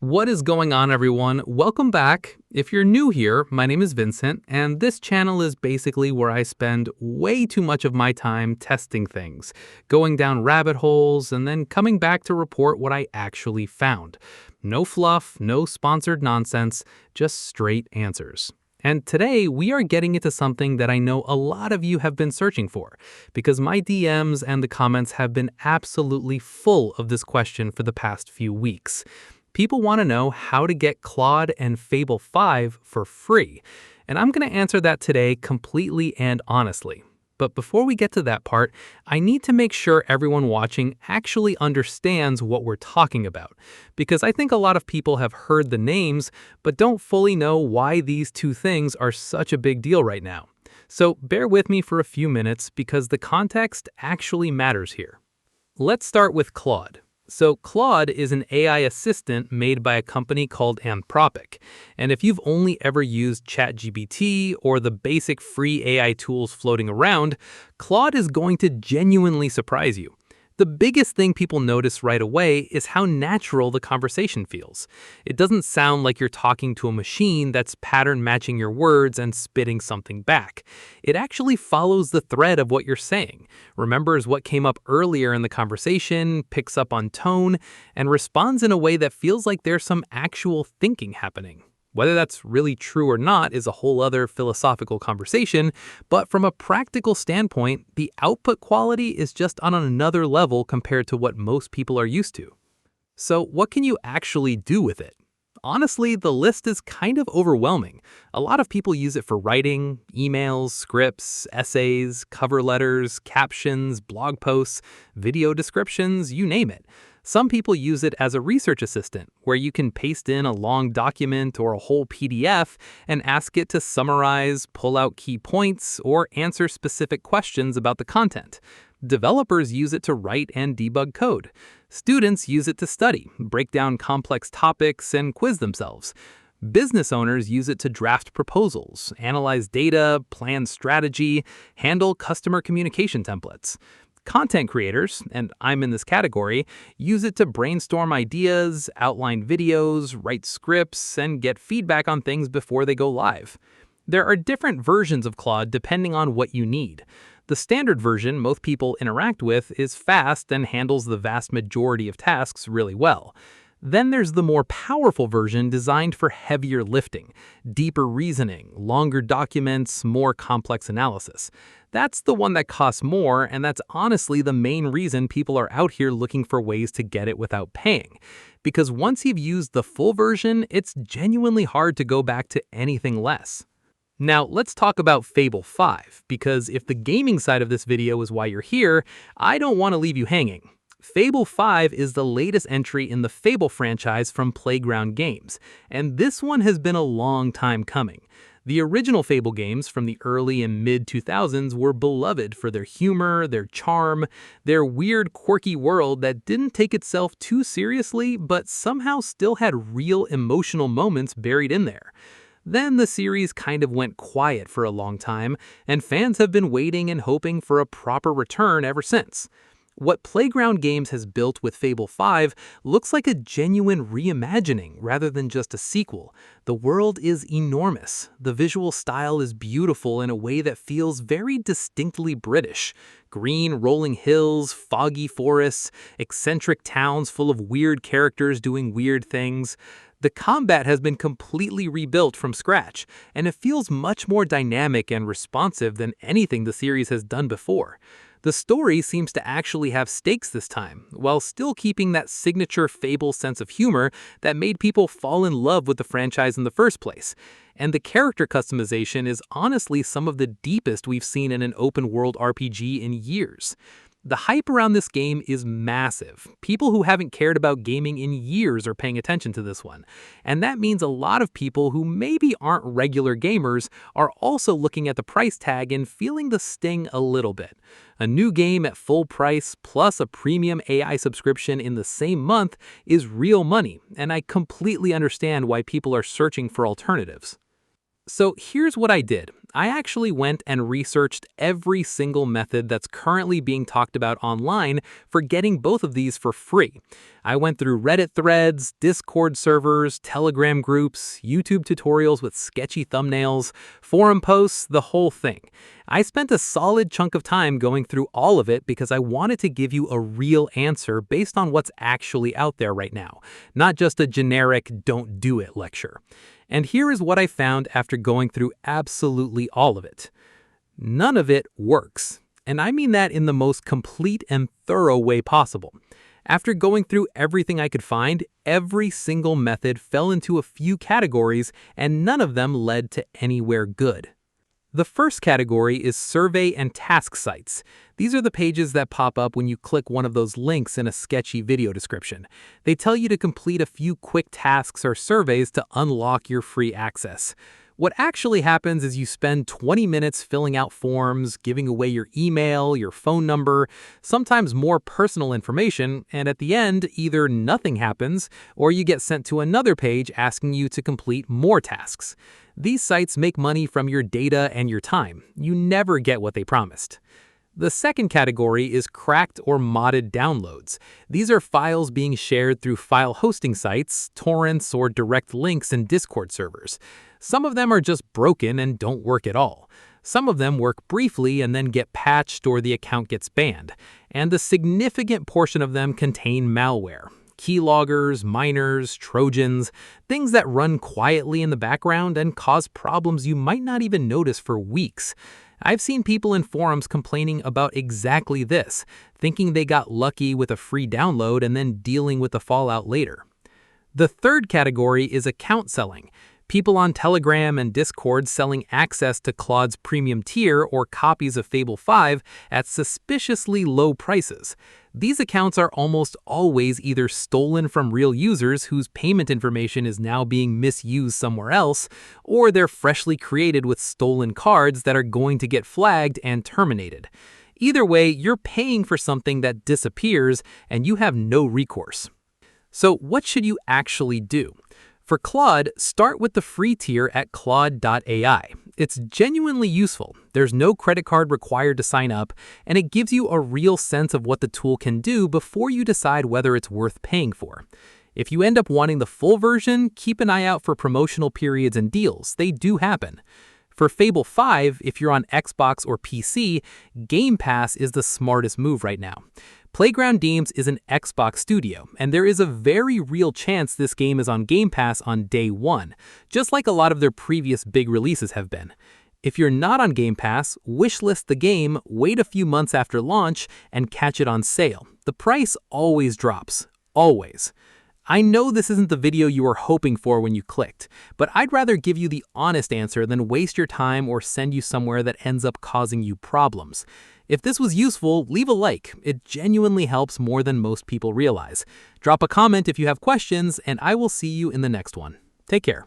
What is going on, everyone? Welcome back. If you're new here, my name is Vincent, and this channel is basically where I spend way too much of my time testing things, going down rabbit holes, and then coming back to report what I actually found. No fluff, no sponsored nonsense, just straight answers. And today, we are getting into something that I know a lot of you have been searching for, because my DMs and the comments have been absolutely full of this question for the past few weeks. People want to know how to get Claude and Fable 5 for free, and I'm going to answer that today completely and honestly. But before we get to that part, I need to make sure everyone watching actually understands what we're talking about, because I think a lot of people have heard the names, but don't fully know why these two things are such a big deal right now. So bear with me for a few minutes because the context actually matters here. Let's start with Claude. So Claude is an AI assistant made by a company called Anthropic. And if you've only ever used ChatGPT or the basic free AI tools floating around, Claude is going to genuinely surprise you. The biggest thing people notice right away is how natural the conversation feels. It doesn't sound like you're talking to a machine that's pattern matching your words and spitting something back. It actually follows the thread of what you're saying, remembers what came up earlier in the conversation, picks up on tone, and responds in a way that feels like there's some actual thinking happening. Whether that's really true or not is a whole other philosophical conversation, but from a practical standpoint, the output quality is just on another level compared to what most people are used to. So what can you actually do with it? Honestly, the list is kind of overwhelming. A lot of people use it for writing, emails, scripts, essays, cover letters, captions, blog posts, video descriptions, you name it. Some people use it as a research assistant, where you can paste in a long document or a whole PDF and ask it to summarize, pull out key points, or answer specific questions about the content. Developers use it to write and debug code. Students use it to study, break down complex topics, and quiz themselves. Business owners use it to draft proposals, analyze data, plan strategy, handle customer communication templates. Content creators, and I'm in this category, use it to brainstorm ideas, outline videos, write scripts, and get feedback on things before they go live. There are different versions of Claude depending on what you need. The standard version most people interact with is fast and handles the vast majority of tasks really well. Then there's the more powerful version designed for heavier lifting, deeper reasoning, longer documents, more complex analysis. That's the one that costs more, and that's honestly the main reason people are out here looking for ways to get it without paying. Because once you've used the full version, it's genuinely hard to go back to anything less. Now, let's talk about Fable 5, because if the gaming side of this video is why you're here, I don't want to leave you hanging. Fable 5 is the latest entry in the Fable franchise from Playground Games, and this one has been a long time coming. The original Fable games from the early and mid-2000s were beloved for their humor, their charm, their weird, quirky world that didn't take itself too seriously but somehow still had real emotional moments buried in there. Then the series kind of went quiet for a long time, and fans have been waiting and hoping for a proper return ever since. What Playground Games has built with Fable 5 looks like a genuine reimagining rather than just a sequel. The world is enormous. The visual style is beautiful in a way that feels very distinctly British. Green rolling hills, foggy forests, eccentric towns full of weird characters doing weird things. The combat has been completely rebuilt from scratch, and it feels much more dynamic and responsive than anything the series has done before. The story seems to actually have stakes this time, while still keeping that signature Fable sense of humor that made people fall in love with the franchise in the first place. And the character customization is honestly some of the deepest we've seen in an open-world RPG in years. The hype around this game is massive. People who haven't cared about gaming in years are paying attention to this one. And that means a lot of people who maybe aren't regular gamers are also looking at the price tag and feeling the sting a little bit. A new game at full price plus a premium AI subscription in the same month is real money, and I completely understand why people are searching for alternatives. So here's what I did. I actually went and researched every single method that's currently being talked about online for getting both of these for free. I went through Reddit threads, Discord servers, Telegram groups, YouTube tutorials with sketchy thumbnails, forum posts, the whole thing. I spent a solid chunk of time going through all of it because I wanted to give you a real answer based on what's actually out there right now, not just a generic "don't do it" lecture. And here is what I found after going through absolutely all of it. None of it works. And I mean that in the most complete and thorough way possible. After going through everything I could find, every single method fell into a few categories and none of them led to anywhere good. The first category is survey and task sites. These are the pages that pop up when you click one of those links in a sketchy video description. They tell you to complete a few quick tasks or surveys to unlock your free access. What actually happens is you spend 20 minutes filling out forms, giving away your email, your phone number, sometimes more personal information, and at the end, either nothing happens or you get sent to another page asking you to complete more tasks. These sites make money from your data and your time. You never get what they promised. The second category is cracked or modded downloads. These are files being shared through file hosting sites, torrents, or direct links in Discord servers. Some of them are just broken and don't work at all. Some of them work briefly and then get patched or the account gets banned. And a significant portion of them contain malware. Keyloggers, miners, trojans, things that run quietly in the background and cause problems you might not even notice for weeks. I've seen people in forums complaining about exactly this, thinking they got lucky with a free download and then dealing with the fallout later. The third category is account selling. People on Telegram and Discord selling access to Claude's premium tier or copies of Fable 5 at suspiciously low prices. These accounts are almost always either stolen from real users whose payment information is now being misused somewhere else, or they're freshly created with stolen cards that are going to get flagged and terminated. Either way, you're paying for something that disappears and you have no recourse. So what should you actually do? For Claude, start with the free tier at Claude.ai. It's genuinely useful. There's no credit card required to sign up, and it gives you a real sense of what the tool can do before you decide whether it's worth paying for. If you end up wanting the full version, keep an eye out for promotional periods and deals. They do happen. For Fable 5, if you're on Xbox or PC, Game Pass is the smartest move right now. Playground Games is an Xbox studio, and there is a very real chance this game is on Game Pass on day one, just like a lot of their previous big releases have been. If you're not on Game Pass, wishlist the game, wait a few months after launch, and catch it on sale. The price always drops. Always. I know this isn't the video you were hoping for when you clicked, but I'd rather give you the honest answer than waste your time or send you somewhere that ends up causing you problems. If this was useful, leave a like. It genuinely helps more than most people realize. Drop a comment if you have questions, and I will see you in the next one. Take care.